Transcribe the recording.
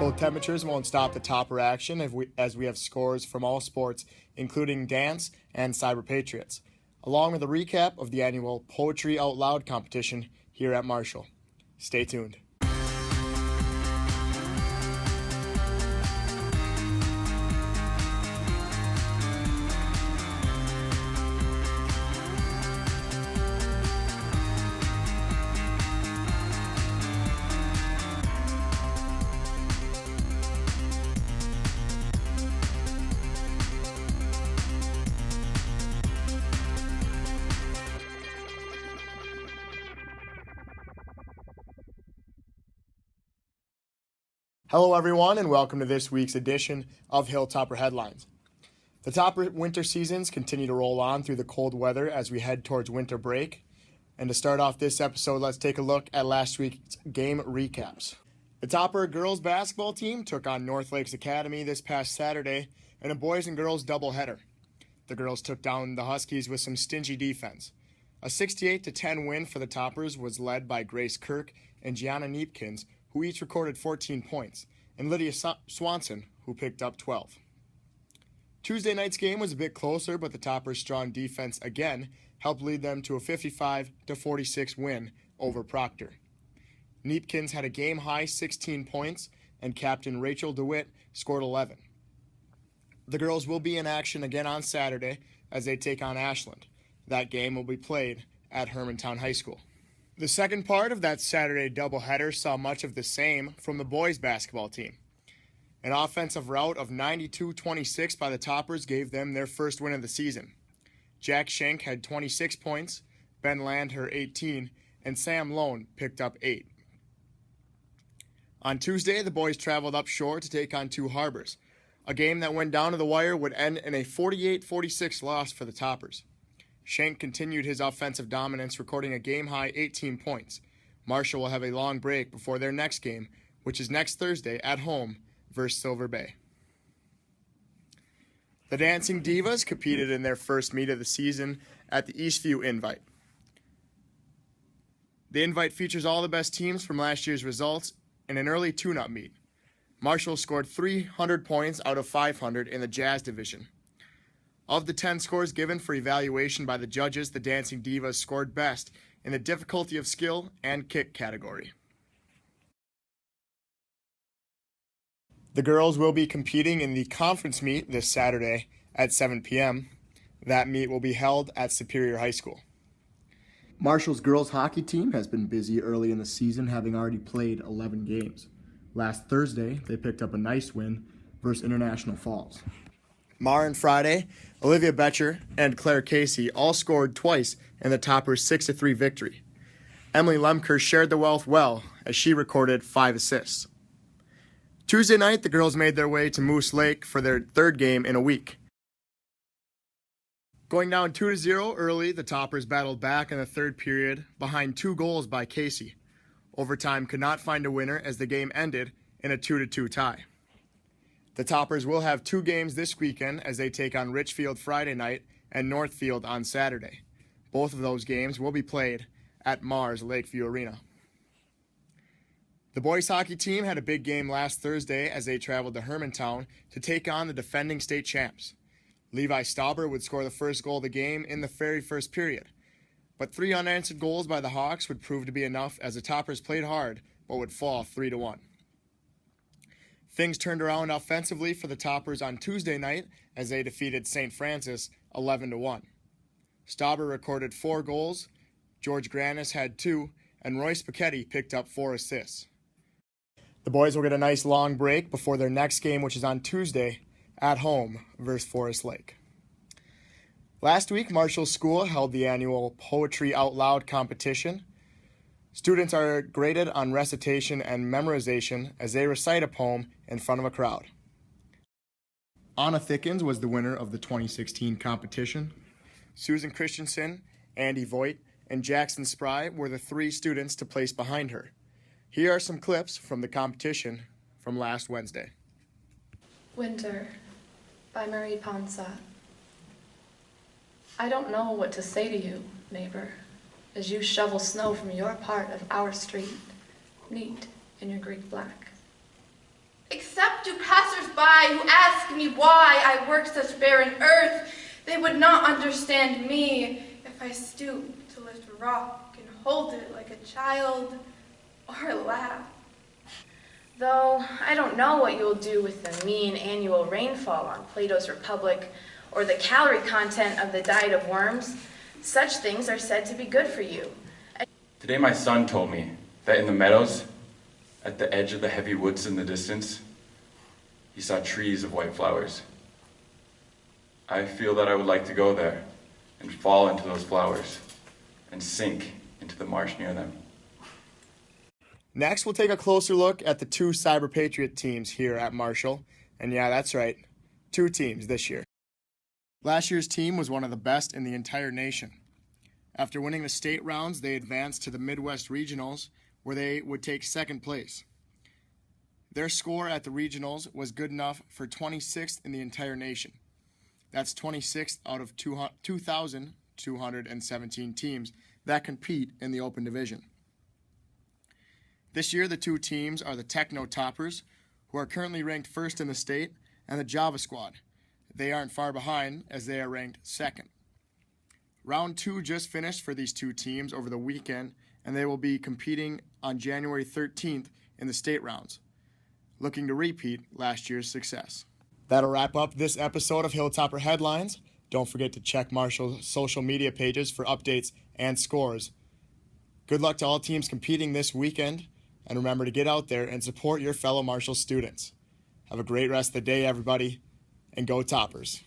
Cold temperatures won't stop the topper action as we have scores from all sports, including dance and CyberPatriots, along with a recap of the annual Poetry Out Loud competition here at Marshall. Stay tuned. Hello everyone and welcome to this week's edition of Hilltopper Headlines. The Topper winter seasons continue to roll on through the cold weather as we head towards winter break. And to start off this episode, let's take a look at last week's game recaps. The Topper girls basketball team took on North Lakes Academy this past Saturday in a boys and girls doubleheader. The girls took down the Huskies with some stingy defense. A 68-10 win for the Toppers was led by Grace Kirk and Gianna Neepkins, who each recorded 14 points, and Lydia Swanson, who picked up 12. Tuesday night's game was a bit closer, but the Toppers' strong defense again helped lead them to a 55-46 win over Proctor. Neepkins had a game-high 16 points, and captain Rachel DeWitt scored 11. The girls will be in action again on Saturday as they take on Ashland. That game will be played at Hermantown High School. The second part of that Saturday doubleheader saw much of the same from the boys basketball team. An offensive rout of 92-26 by the Toppers gave them their first win of the season. Jack Schenk had 26 points, Ben Landher 18, and Sam Lone picked up 8. On Tuesday, the boys traveled up shore to take on Two Harbors. A game that went down to the wire would end in a 48-46 loss for the Toppers. Schenk continued his offensive dominance, recording a game-high 18 points. Marshall will have a long break before their next game, which is next Thursday at home versus Silver Bay. The Dancing Divas competed in their first meet of the season at the Eastview Invite. The invite features all the best teams from last year's results in an early tune-up meet. Marshall scored 300 points out of 500 in the Jazz division. Of the 10 scores given for evaluation by the judges, the Dancing Divas scored best in the difficulty of skill and kick category. The girls will be competing in the conference meet this Saturday at 7 p.m. That meet will be held at Superior High School. Marshall's girls hockey team has been busy early in the season, having already played 11 games. Last Thursday, they picked up a nice win versus International Falls. Marin Friday, Olivia Betcher, and Claire Casey all scored twice in the Toppers' 6-3 victory. Emily Lemker shared the wealth well as she recorded 5 assists. Tuesday night, the girls made their way to Moose Lake for their third game in a week. Going down 2-0 early, the Toppers battled back in the third period behind 2 goals by Casey. Overtime could not find a winner as the game ended in a 2-2 tie. The Toppers will have 2 games this weekend as they take on Richfield Friday night and Northfield on Saturday. Both of those games will be played at Mars Lakeview Arena. The boys hockey team had a big game last Thursday as they traveled to Hermantown to take on the defending state champs. Levi Stauber would score the first goal of the game in the very first period. But 3 unanswered goals by the Hawks would prove to be enough as the Toppers played hard but would fall 3-1. Things turned around offensively for the Toppers on Tuesday night as they defeated St. Francis 11-1. Stauber recorded 4 goals, George Granis had 2, and Roy Spaghetti picked up 4 assists. The boys will get a nice long break before their next game, which is on Tuesday at home versus Forest Lake. Last week, Marshall School held the annual Poetry Out Loud competition. Students are graded on recitation and memorization as they recite a poem in front of a crowd. Anna Thickens was the winner of the 2016 competition. Susan Christensen, Andy Voigt, and Jackson Spry were the 3 students to place behind her. Here are some clips from the competition from last Wednesday. Winter by Marie Ponsat. I don't know what to say to you, neighbor, as you shovel snow from your part of our street, neat in your Greek black. Except to passers-by who ask me why I work such barren earth, they would not understand me if I stooped to lift a rock and hold it like a child or laugh. Though I don't know what you'll do with the mean annual rainfall on Plato's Republic or the calorie content of the diet of worms, such things are said to be good for you. Today my son told me that in the meadows, at the edge of the heavy woods in the distance, he saw trees of white flowers. I feel that I would like to go there and fall into those flowers and sink into the marsh near them. Next, we'll take a closer look at the two CyberPatriot teams here at Marshall. And yeah, that's right, 2 teams this year. Last year's team was one of the best in the entire nation. After winning the state rounds, they advanced to the Midwest Regionals, where they would take second place. Their score at the regionals was good enough for 26th in the entire nation. That's 26th out of 2,217 teams that compete in the open division. This year, the 2 teams are the Techno Toppers, who are currently ranked first in the state, and the Java Squad. They aren't far behind, as they are ranked second. Round 2 just finished for these 2 teams over the weekend, and they will be competing on January 13th in the state rounds, looking to repeat last year's success. That'll wrap up this episode of Hilltopper Headlines. Don't forget to check Marshall's social media pages for updates and scores. Good luck to all teams competing this weekend, and remember to get out there and support your fellow Marshall students. Have a great rest of the day, everybody, and go Toppers.